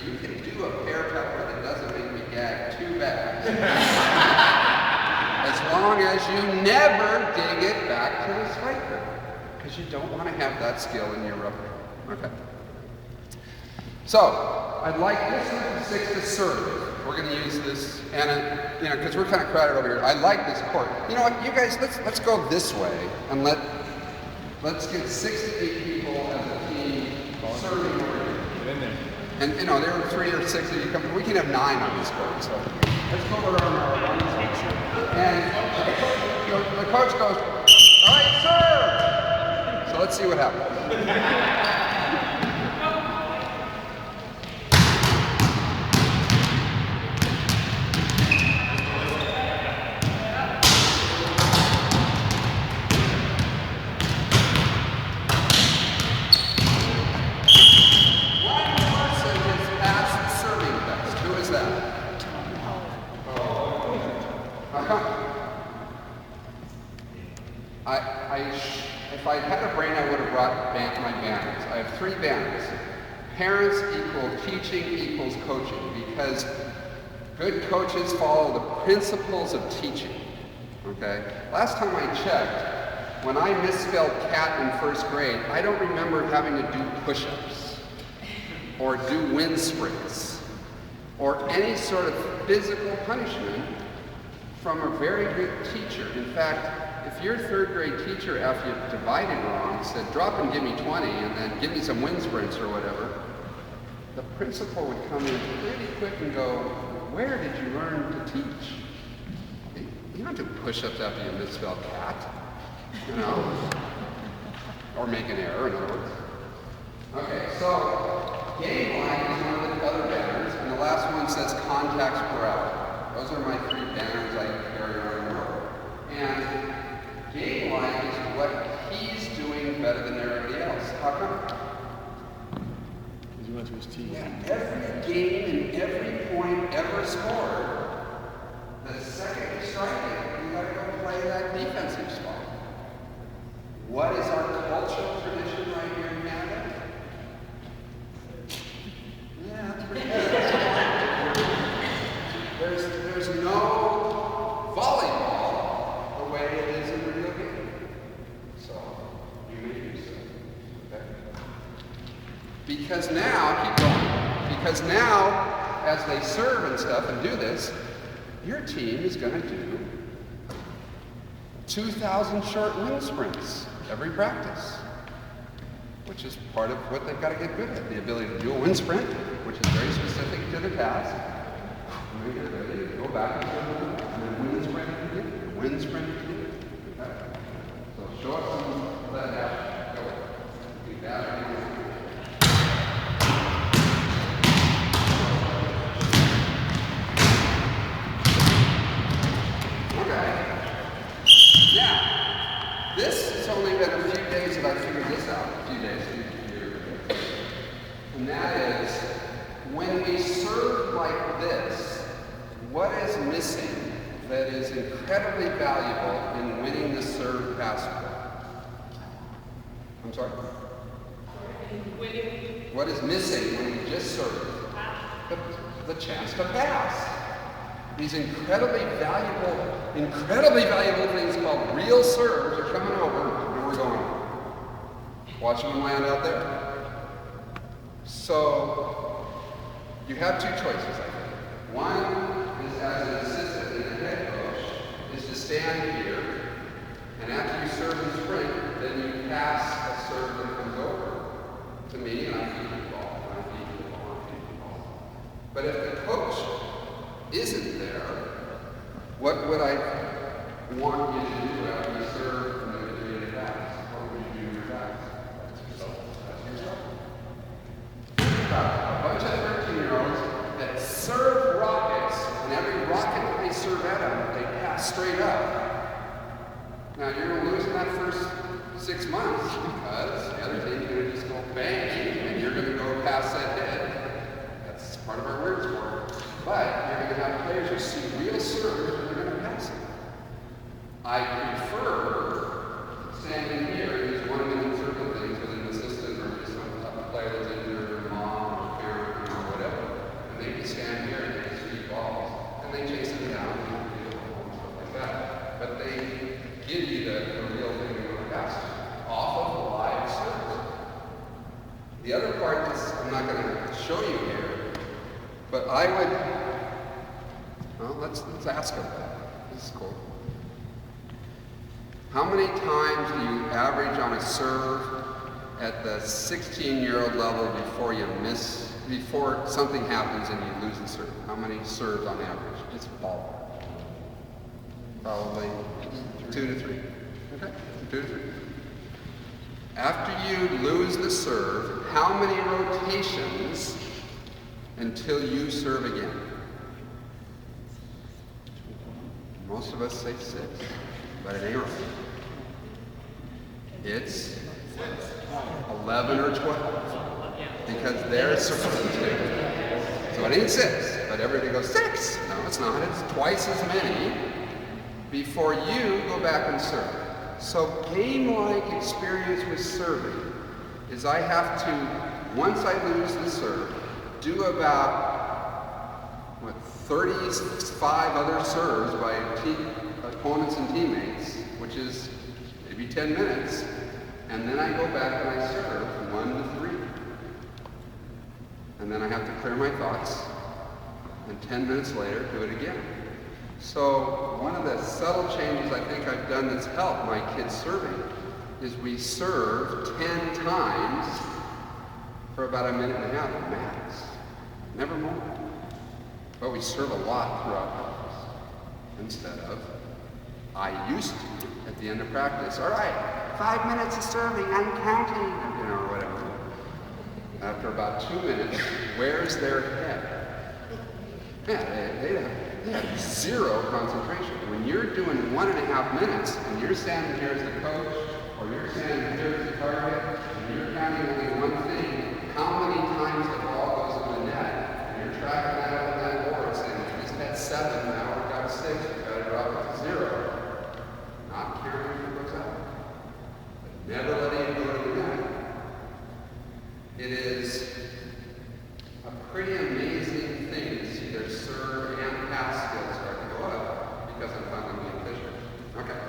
you can do a pear pepper that doesn't make me gag too bad. As long as you never dig it back to the spiker. Because you don't want to have that skill in your rubber. Okay. So, I'd like this number 6 to serve. We're going to use this, and because we're kind of crowded over here. I like this court. You know what, you guys, let's go this way, and let's get 6 to 8 people as a team serving over here. Get in there. And there were 3 or 6 of you come. We can have 9 on this court. So let's go around our runs. And the coach goes, "All right, serve." So let's see what happens. If I had a brain, I would have brought my banners. I have 3 banners. Parents equal teaching equals coaching, because good coaches follow the principles of teaching. Okay? Last time I checked, when I misspelled cat in 1st grade, I don't remember having to do push-ups or do wind sprints or any sort of physical punishment from a very good teacher. In fact, if your 3rd grade teacher, after you divided wrong, said, "Drop and give me 20, and then give me some wind sprints," or whatever, the principal would come in pretty quick and go, "Where did you learn to teach? You don't do push-ups after you misspell cat, or make an error, in other words." Okay, so game line is one of the other banners, and the last one says contacts per hour. Those are my 3 banners I carry around the world. And game line is what he's doing better than everybody else. How come? Because he went to his team. Yeah, every game and every point ever scored, the second you strike it, you gotta go play that defensive spot. What is our cultural tradition right here in Canada? Yeah, that's pretty good. There's no volleyball the way it is in the real game. So, you may do so. Okay? Because now, as they serve and stuff and do this, your team is going to do 2,000 short wind sprints every practice, which is part of what they've got to get good at, the ability to do a wind sprint, which is very specific to the task. And then get ready to go back and then wind sprint again, wind sprint again. Okay? So show us some of that action. Go. Do that again. This has only been a few days that I figured this out. A few days. And that is, when we serve like this, what is missing that is incredibly valuable in winning the serve pass war? I'm sorry? What is missing when we just serve? The chance to pass. These incredibly valuable things called real serves are coming over, and we're going, watching them land out there. So, you have 2 choices, I think. One is, as an assistant and a head coach, is to stand here, and after you serve and sprint, then you pass a serve that comes over to me, and I feed the ball, and I feed the ball, and I feed the ball. But if the coach isn't there, what would I want you to do after you serve and then create a pass? What would you do in your pass? That's yourself. Think about a bunch of 13-year-olds that serve rockets, and every rocket that they serve at them, they pass straight up. Now you're going to lose in that first 6 months because the other team's going to just go bang, and you're going to go past that head. That's part of our weird sport. But you're going to have players who see real serves and they're going to pass it. I prefer standing here and just 1 minute serving things with an assistant or just some type of player that's injured or mom or parent or whatever. The other part is, I'm not going to show you here, but I would, well, let's ask him. This is cool. How many times do you average on a serve at the 16-year-old level before something happens and you lose the serve? How many serves on average? It's ballpark. Probably 2 to 3. Okay, 2 to 3. After you lose the serve, how many rotations until you serve again? Most of us say 6, but it ain't right. It's 11 or 12, because they're supposed to. So it ain't 6, but everybody goes 6. No, it's not. It's twice as many before you go back and serve. So game-like experience with serving is I have to, once I lose the serve, do about 35 other serves by opponents and teammates, which is maybe 10 minutes, and then I go back and I serve 1 to 3. And then I have to clear my thoughts, and 10 minutes later, do it again. So one of the subtle changes I think I've done that's helped my kids serving is we serve 10 times for about 1.5 minutes max. Never more. But we serve a lot throughout practice. Instead of, I used to, at the end of practice, all right, 5 minutes of serving, I'm counting, or whatever. After about 2 minutes, where's their head? Yeah, they have zero concentration. When you're doing 1.5 minutes and you're standing here as the coach, or you're standing here as the target, and you're counting only one thing, how many times the ball goes in the net, and you're tracking that up on that board saying, he's at 7, now we've got 6, we've got to drop it to 0. Not caring if it goes out. But never letting it go to the net. It is a pretty amazing thing to see their serve and pass skills start to go up because I'm finally being efficient. Okay.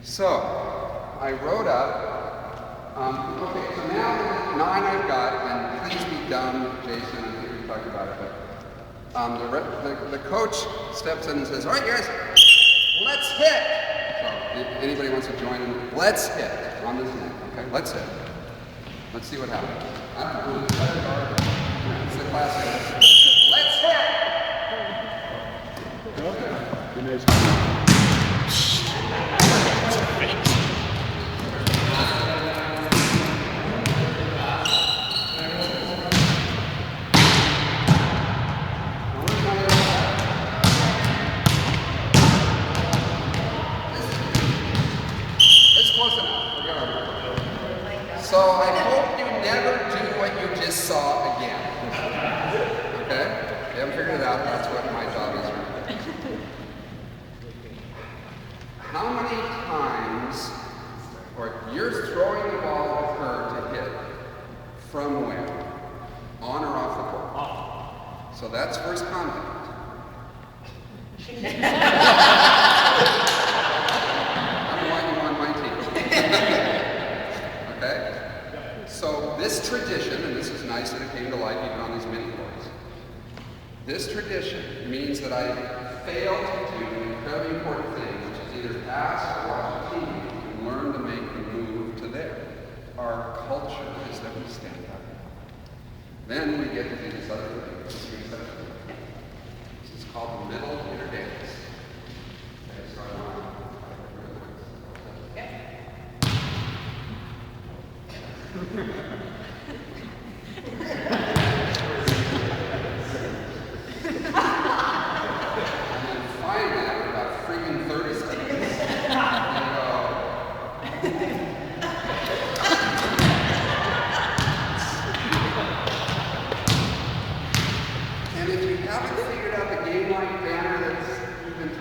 So, I wrote up, okay, so now the 9 I've got, and please be dumb, Jason, I think we talked about it, but the coach steps in and says, all right, guys, let's hit. So, if anybody wants to join in, let's hit on this net, okay, let's hit. Let's see what happens. I don't know, it's the classic. Let's hit! Okay. Nice. It's close enough. We're going. So I hope you never do what you just saw again. Okay? You haven't figured it out, that's what my job is. How many times, or you're throwing the ball at her to hit, from where? On or off the court? Off. So that's first contact. I don't want you on my team. Okay? So this tradition, and this is nice that it came to life even on these mini courts, this tradition means that I fail to do an incredibly important thing, which is either pass or watch a team and learn to make the move to there. Our culture is that we stand up. Then we get to do this other thing. This is called the middle hitter dance. Okay, so I want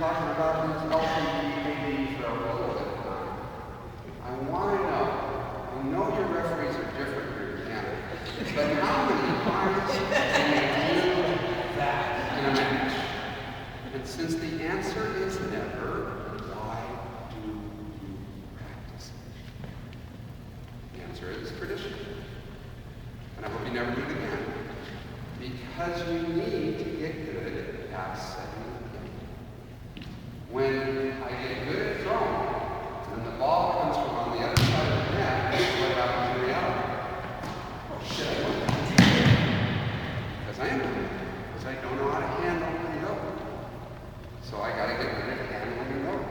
talking about these LCD for a little bit of time. I want to know, I know your referees are different here in Canada, but how many times can you do that in a match? And since the answer is never, why do you practice it? The answer is tradition. you never do it again. Because you need to get good at setting the game. When I get good at throwing, and the ball comes from on the other side of the net, this is what happens in reality. Oh shit, I won that. Because I am doing it. Because I don't know how to handle the rope. So I gotta get good at handling the rope.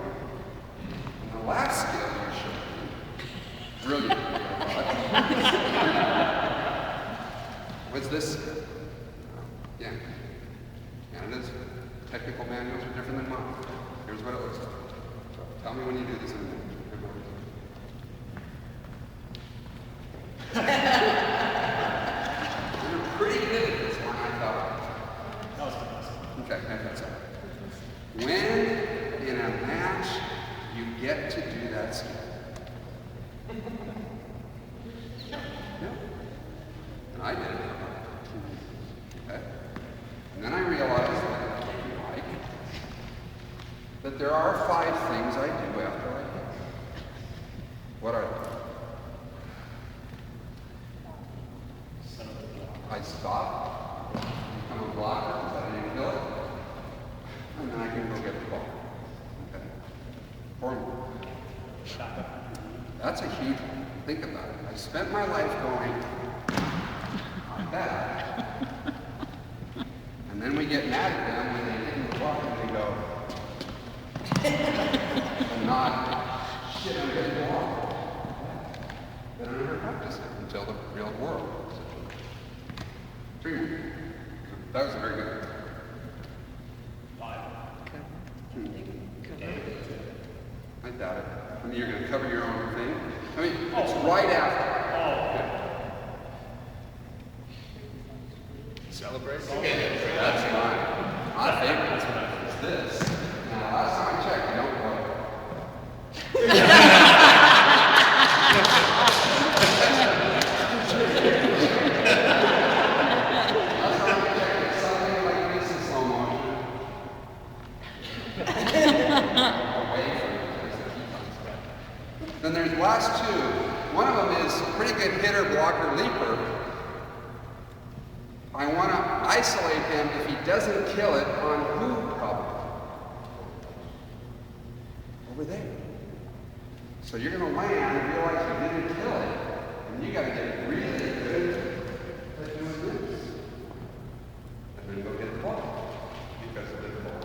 And the last skill you showed me, brilliant, what's this? Yeah. Canada's technical manuals are different than mine. Here's what it looks like. So tell me when you do this in a minute. You're pretty good at this one, I thought. That was fantastic. Okay, that's all. When in a match you get to do that skill. Yeah. And I did it. Okay. And then I realized that there are 5 things I do after I hit. What are they? I stop, become a blocker, because I didn't kill it, and then I can go get the ball. Okay? Or more. That's a huge one. Think about it. I spent my life going like that. And then we get mad at them when they hit the block and they go, and not, shit, I'm getting the ball. They don't ever practice it until the real world. 3 more. That was very good. 5. I doubt it. I mean, you're going to cover your own thing. I mean, it's right after. Celebrate. That's mine. My favorite is this. Now, last time I checked, you don't blow it. Last time I checked, it's something like this in slow motion. Away from the place that he comes. Then there's the last 2. One of them is pretty good hitter, blocker, leaper. I want to isolate him if he doesn't kill it on who problem? Over there. So you're going to land and realize you didn't kill it, and you got to get really good at doing this. And then go get the ball. Because of the ball.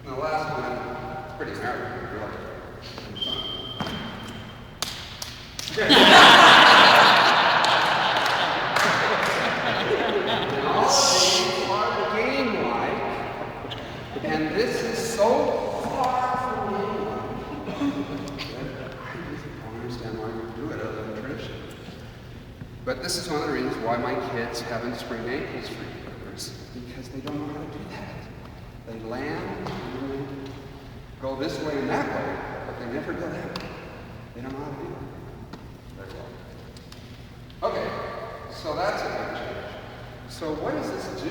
And the last one, it's pretty American, you're like, and this is so far from me. I don't understand why we do it other than tradition. But this is one of the reasons why my kids haven't sprained ankles for years, because they don't know how to do that. They land and they go this way and that way, but they never go that way. They don't know how to do it very well. Okay, so that's a good change. So what does this do